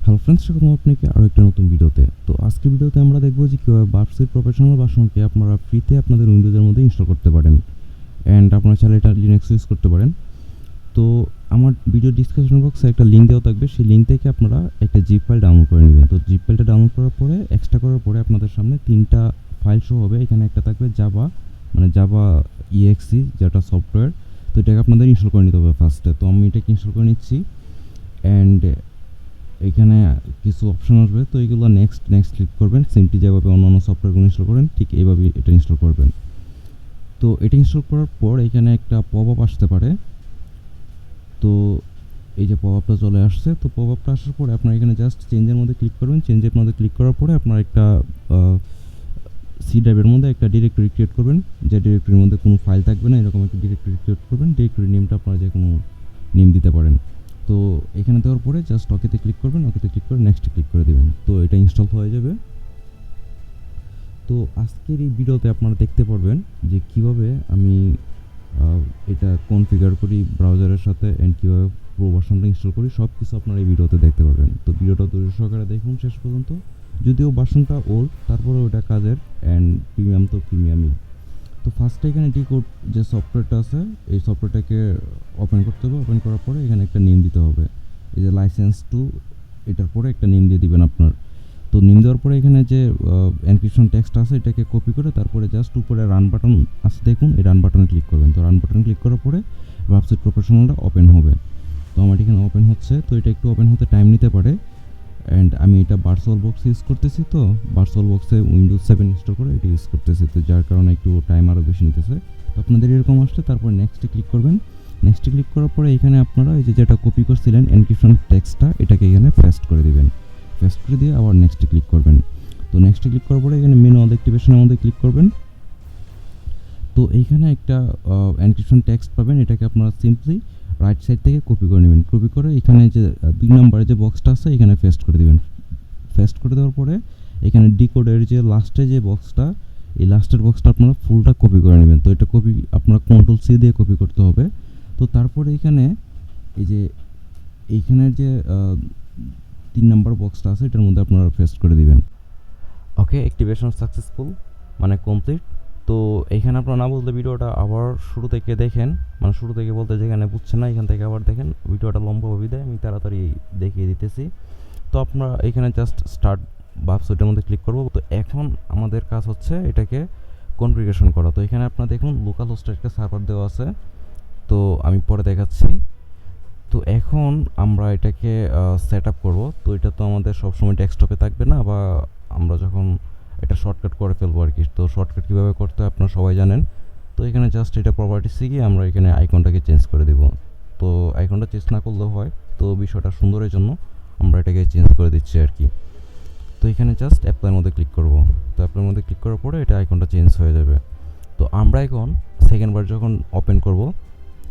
Hello friends, স্বাগতম আপনাকে আরও একটা নতুন ভিডিওতে। তো আজকের ভিডিওতে আমরা দেখব যে কীভাবে বার্প সুইট প্রফেশনাল ভার্সনকে আপনারা ফ্রিতে আপনাদের উইন্ডোজের মধ্যে ইনস্টল করতে পারেন, অ্যান্ড আপনারা চাইলে এটা লিনাক্স ইউজ করতে পারেন। তো আমার ভিডিও ডিসক্রিপশন বক্সে একটা লিঙ্ক দেওয়া থাকবে, সেই লিঙ্ক থেকে আপনারা একটা জিপ ফাইল ডাউনলোড করে নেবেন। তো জিপ ফাইলটা ডাউনলোড করার পরে এক্সট্রা করার পরে আপনাদের সামনে তিনটা ফাইল শো হবে। এখানে একটা থাকবে জাভা, মানে জাভা ইএক্সি, যেটা সফটওয়্যার। তো এটাকে আপনাদের ইনস্টল করে নিতে হবে ফার্স্টে। তো আমি এটাকে ইনস্টল করে নিচ্ছি, অ্যান্ড এখানে কিছু অপশন আসবে। তো এইগুলো নেক্সট ক্লিক করবেন। সিম্পলি যেভাবে অন্যান্য সফটওয়্যারগুলো ইনস্টল করেন ঠিক এইভাবেই এটা ইনস্টল করবেন। তো এটা ইনস্টল করার পর এখানে একটা পপ আপ আসতে পারে। তো এই যে পপ আপটা চলে আসছে, তো পপ আপটা আসার পরে আপনারা এখানে জাস্ট চেঞ্জের মধ্যে ক্লিক করবেন। চেঞ্জের মধ্যে ক্লিক করার পরে আপনারা একটা সি ড্রাইভের মধ্যে একটা ডিরেক্টরি ক্রিয়েট করবেন, যে ডিরেক্টরির মধ্যে কোনো ফাইল থাকবে না, এরকম একটা ডিরেক্টরি ক্রিয়েট করবেন। ডিরেক্টরি নেমটা আপনারা যে কোনো নেম দিতে পারেন। তো এখানে দেওয়ার পরে জাস্ট ওকেতে ক্লিক করবেন, ওকেতে ক্লিক করে নেক্সট ক্লিক করে দেবেন। তো এটা ইনস্টল হয়ে যাবে। তো আজকের এই ভিডিওতে আপনারা দেখতে পারবেন যে কিভাবে আমি এটা কনফিগার করি ব্রাউজারের সাথে, অ্যান্ড কীভাবে প্রো ভার্সনটা ইনস্টল করি, সব কিছু আপনারা এই ভিডিওতে দেখতে পারবেন। তো ভিডিওটা ধৈর্য সহকারে দেখুন শেষ পর্যন্ত। যদিও ভার্সনটা ওল্ড, তারপরেও এটা কাজের, অ্যান্ড প্রিমিয়াম তো প্রিমিয়ামই। তো ফার্স্টে এখানে ডিকোড যে সফটওয়্যারটা আছে, এই সফটওয়্যারটাকে ওপেন করতে হবে। ওপেন করার পরে এখানে একটা নেম দিতে হবে, এই যে লাইসেন্স টু, এটার পরে একটা নেম দিয়ে দিবেন আপনার। তো নেম দেওয়ার পরে এখানে যে এনক্রিপশন টেক্সট আছে, এটাকে কপি করে তারপরে জাস্ট উপরে রান বাটন আছে দেখুন, এই রান বাটনে ক্লিক করবেন। তো রান বাটনে ক্লিক করার পরে বার্প সুইট প্রফেশনালটা ওপেন হবে। তো আমার এখানে ওপেন হচ্ছে। তো এটা একটু ওপেন হতে টাইম নিতে পারে, অ্যান্ড আমি এটা ভার্চুয়াল বক্স ইউজ করতেছি। তো ভার্চুয়াল বক্সে উইন্ডোজ 7 ইনস্টল করে এটা ইউজ করতেছি, তো যার কারণে একটু টাইম আরও বেশি নিতেছে। তো আপনাদের এরকম আসলে তারপর নেক্সটে ক্লিক করবেন। নেক্সটে ক্লিক করার পরে এখানে আপনারা এই যে যেটা কপি করছিলেন এনক্রিপশন টেক্সটটা, এটাকে এখানে পেস্ট করে দিবেন। পেস্ট করে দিয়ে আবার নেক্সটে ক্লিক করবেন। তো নেক্সটে ক্লিক করার পরে এখানে ম্যানুয়াল অ্যাক্টিভেশনের মধ্যে ক্লিক করবেন। তো এইখানে একটা এনক্রিপশন টেক্সট পাবেন, এটাকে আপনারা সিম্পলি রাইট সাইড থেকে কপি করে নেবেন। কপি করে এখানে যে 2 নম্বরে যে বক্সটা আছে এখানে পেস্ট করে দিবেন। পেস্ট করে দেওয়ার পরে এখানে ডিকোডের যে লাস্টে যে বক্সটা, এই লাস্টের বক্সটা আপনারা ফুলটা কপি করে নেবেন। তো এটা কপি আপনারা কন্ট্রোল সি দিয়ে কপি করতে হবে। তো তারপরে এখানে এই যে এইখানের যে 3 নম্বর বক্সটা আছে, এটার মধ্যে আপনারা পেস্ট করে দিবেন। ওকে, অ্যাক্টিভেশন সাকসেসফুল, মানে কমপ্লিট। তো এইখানে আপনারা না বুঝলে ভিডিওটা আবার শুরু থেকে দেখেন, মানে শুরু থেকে বলতে যেখানে বুঝছেন না এখান থেকে আবার দেখেন। ভিডিওটা লম্বা হবে দেয়, আমি তাড়াতাড়ি দেখিয়ে দিতেছি। তো আপনারা এখানে জাস্ট স্টার্ট বার্প সুইটের মধ্যে ক্লিক করব। তো এখন আমাদের কাজ হচ্ছে এটাকে কনফিগারেশন করা। তো এখানে আপনারা দেখুন লোকাল হোস্টের একটা সার্ভার দেওয়া আছে, তো আমি পরে দেখাচ্ছি। তো এখন আমরা এটাকে সেট আপ করবো। তো এটা তো আমাদের সবসময় ডেস্কটপে থাকবে না, বা আমরা যখন এটা শর্টকাট করে ফেলবো আর কি। তো শর্টকাট কীভাবে করতে হয় আপনারা সবাই জানেন। তো এখানে জাস্ট এটা প্রপার্টিসে গিয়ে আমরা এখানে আইকনটাকে চেঞ্জ করে দেব। তো আইকনটা চেঞ্জ না করলেও হয়, তো বিষয়টা সুন্দরের জন্য আমরা এটাকে চেঞ্জ করে দিচ্ছি আর কি। তো এখানে জাস্ট অ্যাপ্লাইয়ের মধ্যে ক্লিক করব। তো অ্যাপ্লাইয়ের মধ্যে ক্লিক করার পরে এটা আইকনটা চেঞ্জ হয়ে যাবে। তো আমরা এখন সেকেন্ডবার যখন ওপেন করব,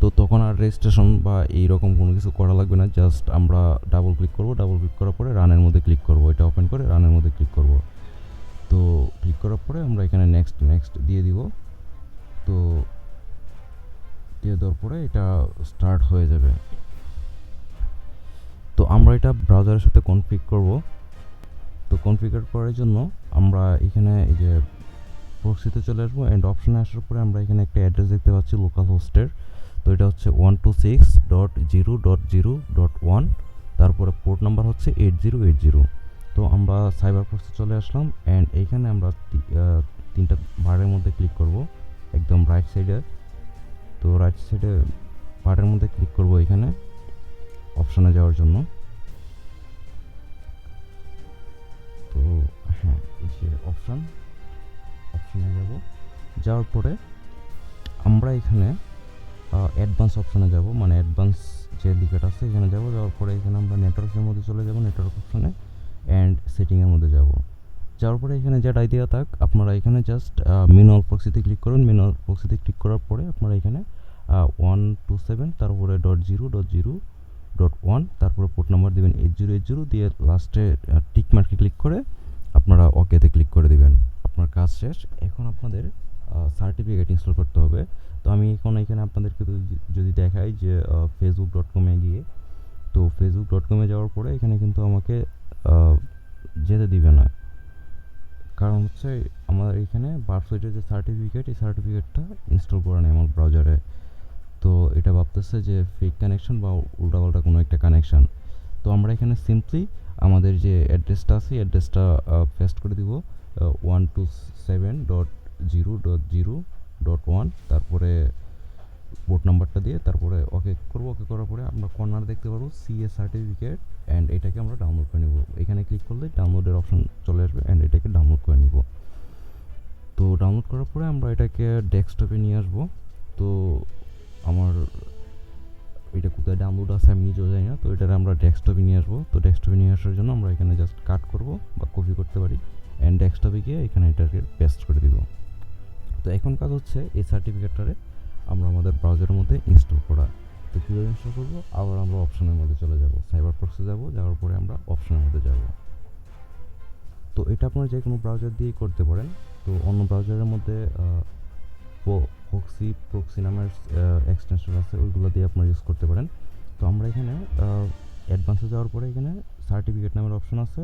তো তখন আর রেজিস্ট্রেশন বা এইরকম কোনো কিছু করা লাগবে না। জাস্ট আমরা ডাবল ক্লিক করব। ডাবল ক্লিক করার পরে রানের মধ্যে ক্লিক করব। এটা ওপেন করে রানের মধ্যে ক্লিক করব। তো ক্লিক করার পরে আমরা এখানে নেক্সট দিয়ে দিব। তো দিয়ে দেওয়ার পরে এটা স্টার্ট হয়ে যাবে। তো আমরা এটা ব্রাউজারের সাথে কনফিগ করব। তো কনফিগার করার জন্য আমরা এখানে এই যে প্রক্সিতে চলে আসবো, অ্যান্ড অপশানে আসার পরে আমরা এখানে একটা অ্যাড্রেস দেখতে পাচ্ছি লোকাল হোস্টের। তো এটা হচ্ছে 126.0.0.1, তারপরে পোর্ট নাম্বার হচ্ছে 8080। তো আমরা সাইবার প্রক্সিতে চলে আসলাম, অ্যান্ড এইখানে আমরা তিনটা বারের মধ্যে ক্লিক করব একদম রাইট সাইডে। তো রাইট সাইডে বারের মধ্যে ক্লিক করব এখানে অপশানে যাওয়ার জন্য। তো হ্যাঁ, এই যে অপশানে যাওয়ার পরে আমরা এখানে অ্যাডভান্স অপশানে যাব, মানে অ্যাডভান্স যে লিখাটা আছে এখানে যাব। যাওয়ার পরে এখানে আমরা নেটওয়ার্কের মধ্যে চলে যাব, নেটওয়ার্ক অপশানে, অ্যান্ড সেটিংয়ের মধ্যে যাব। যাওয়ার পরে এখানে যেটা আইডিয়া থাক আপনারা এখানে জাস্ট ম্যানুয়াল প্রক্সিতে ক্লিক করুন। ম্যানুয়াল প্রক্সিতে ক্লিক করার পরে আপনারা এখানে 127, তারপরে .0.0.1, তারপরে পোর্ট নাম্বার দেবেন 8080 দিয়ে লাস্টে টিক মার্কে ক্লিক করে আপনারা ওকেতে ক্লিক করে দিবেন। আপনার কাজ শেষ। এখন আপনাদের সার্টিফিকেট ইনস্টল করতে হবে। তো আমি এখন এখানে আপনাদেরকে যদি দেখাই যে facebook.com-এ গিয়ে, তো facebook.com-এ যাওয়ার পরে এখানে কিন্তু আমাকে যেতে দিবে না, কারণ হচ্ছে আমার এখানে বার্পসুইটের যে সার্টিফিকেট, এই সার্টিফিকেটটা ইনস্টল করা নেই আমার ব্রাউজারে। তো এটা ভাবতেছে যে ফেক কানেকশন বা উল্টাপাল্টা কোনো একটা কানেকশান। তো আমরা এখানে সিম্পলি আমাদের যে অ্যাড্রেসটা আছে অ্যাড্রেসটা পেস্ট করে দিব 127.0.0.1, তারপরে পোর্ট নাম্বারটা দিয়ে তারপরে ওকে করবো। ওকে করার পরে আমরা কর্নার দেখতে পারবো সিএ সার্টিফিকেট, অ্যান্ড এটাকে আমরা ডাউনলোড করে নিব। এখানে ক্লিক করলে ডাউনলোডের অপশন চলে আসবে, অ্যান্ড এটাকে ডাউনলোড করে নিব। তো ডাউনলোড করার পরে আমরা এটাকে ডেস্কটপে নিয়ে আসবো। তো আমার এটা কোথায় ডাউনলোড আছে আমি নিজেও জানি না, তো এটাকে আমরা ডেস্কটপে নিয়ে আসবো। তো ডেস্কটপে নিয়ে আসার জন্য আমরা এখানে জাস্ট কাট করব বা কপি করতে পারি, অ্যান্ড ডেস্কটপে গিয়ে এখানে এটাকে পেস্ট করে দিব। তো এখন কাজ হচ্ছে এই সার্টিফিকেটটারে আমরা আমাদের ব্রাউজারের মধ্যে ইনস্টল করা। তো কীভাবে ইনস্টল করবো, আবার আমরা অপশনের মধ্যে চলে যাব, সাইবার প্রক্সি যাব, যাওয়ার পরে আমরা অপশনের মধ্যে যাব। তো এটা আপনারা যে কোনো ব্রাউজার দিয়েই করতে পারেন। তো অন্য ব্রাউজারের মধ্যে প্রক্সি নামের এক্সটেনশন আছে, ওইগুলো দিয়ে আপনারা ইউজ করতে পারেন। তো আমরা এখানে অ্যাডভান্সে যাওয়ার পরে এখানে সার্টিফিকেট নামের অপশন আছে।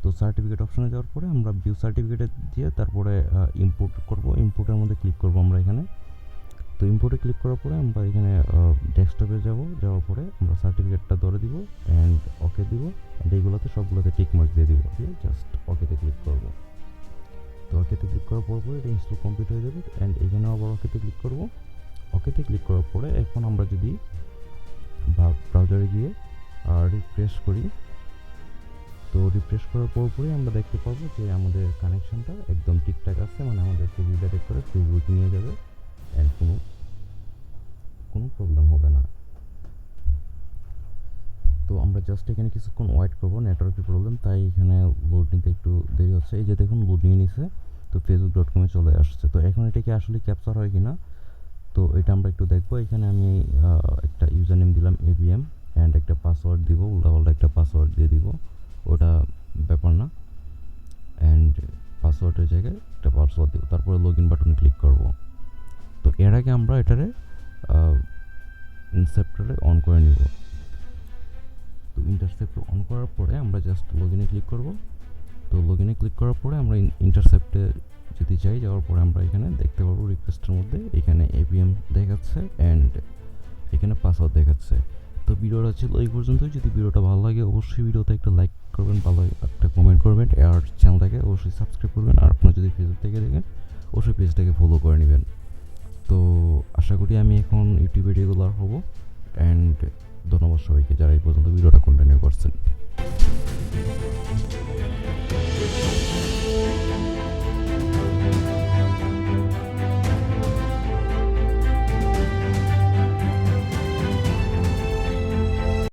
তো সার্টিফিকেট অপশনে যাওয়ার পরে আমরা ভিউ সার্টিফিকেটে দিয়ে তারপরে ইম্পোর্ট করব। ইম্পোর্টের মধ্যে ক্লিক করব আমরা এখানে। তো ইম্পোর্টে ক্লিক করার পরে আমরা এখানে ডেস্কটপে যাওয়ার পরে আমরা সার্টিফিকেটটা ধরে দিব, অ্যান্ড ওকে দিব, অ্যান্ড এইগুলোতে সবগুলোতে টিক মার্ক দিয়ে দিব, দিয়ে জাস্ট ওকেতে ক্লিক করব। তো ওকেতে ক্লিক করার পর এটা ইনস্টল কমপ্লিট হয়ে যাবে, অ্যান্ড এখানে আবার ওকেতে ক্লিক করব। ওকেতে ক্লিক করার পরে এখন আমরা যদি ব্রাউজারে গিয়ে রিফ্রেশ করি, তো রিফ্রেশ করার পরে আমরা দেখতে পাবো যে আমাদের কানেকশনটা একদম ঠিকঠাক আছে, মানে আমাদেরকে রিডাইরেক্ট করে ফেসবুকে নিয়ে যাবে, অ্যান্ড কোনো প্রবলেম হবে না। তো আমরা জাস্ট এখানে কিছুক্ষণ ওয়েট করবো, নেটওয়ার্কের প্রবলেম তাই এখানে লোড নিতে একটু দেরি হচ্ছে। এই যে দেখুন লোড নিয়ে নিছে, তো facebook.com চলে আসছে। তো এখন এটা কি আসলে ক্যাপচার হয় কিনা, তো এটা আমরা একটু দেখবো। এখানে আমি একটা ইউজার নেম দিলাম ABM, অ্যান্ড একটা পাসওয়ার্ড দিব, উল্টাপাল্টা একটা পাসওয়ার্ড দিয়ে দিব, ওটা ব্যাপার না। অ্যান্ড পাসওয়ার্ডের জায়গায় একটা পাসওয়ার্ড দিব, তারপরে লগ ইন বাটনে ক্লিক করব। তো এর আগে আমরা এটারে ইনসেপ্টরে অন করে নিব। তো ইন্টারসেপ্ট অন করার পরে আমরা জাস্ট লগ ইনে ক্লিক করব। তো লগ ইনে ক্লিক করার পরে আমরা ইন্টারসেপ্টে যদি চাই, যাওয়ার পরে আমরা এখানে দেখতে পারবো রিকোয়েস্টের মধ্যে এখানে ABM দেখাচ্ছে, অ্যান্ড এখানে পাসওয়ার্ড দেখাচ্ছে। তো ভিডিওটা ছিল এই পর্যন্তই। যদি ভিডিওটা ভালো লাগে অবশ্যই ভিডিওতে একটা লাইক করবেন, ভালো একটা কমেন্ট করবেন, আর চ্যানেলটাকে অবশ্যই সাবস্ক্রাইব করবেন। আর আপনারা যদি ফেসবুক থেকে দেখেন অবশ্যই পেজটাকে ফলো করে নেবেন। তো আশা করি আমি এখন ইউটিউবে রেগুলার হব, অ্যান্ড ধন্যবাদ সবাইকে যারা এই পর্যন্ত ভিডিওটা কন্টিনিউ করছেন।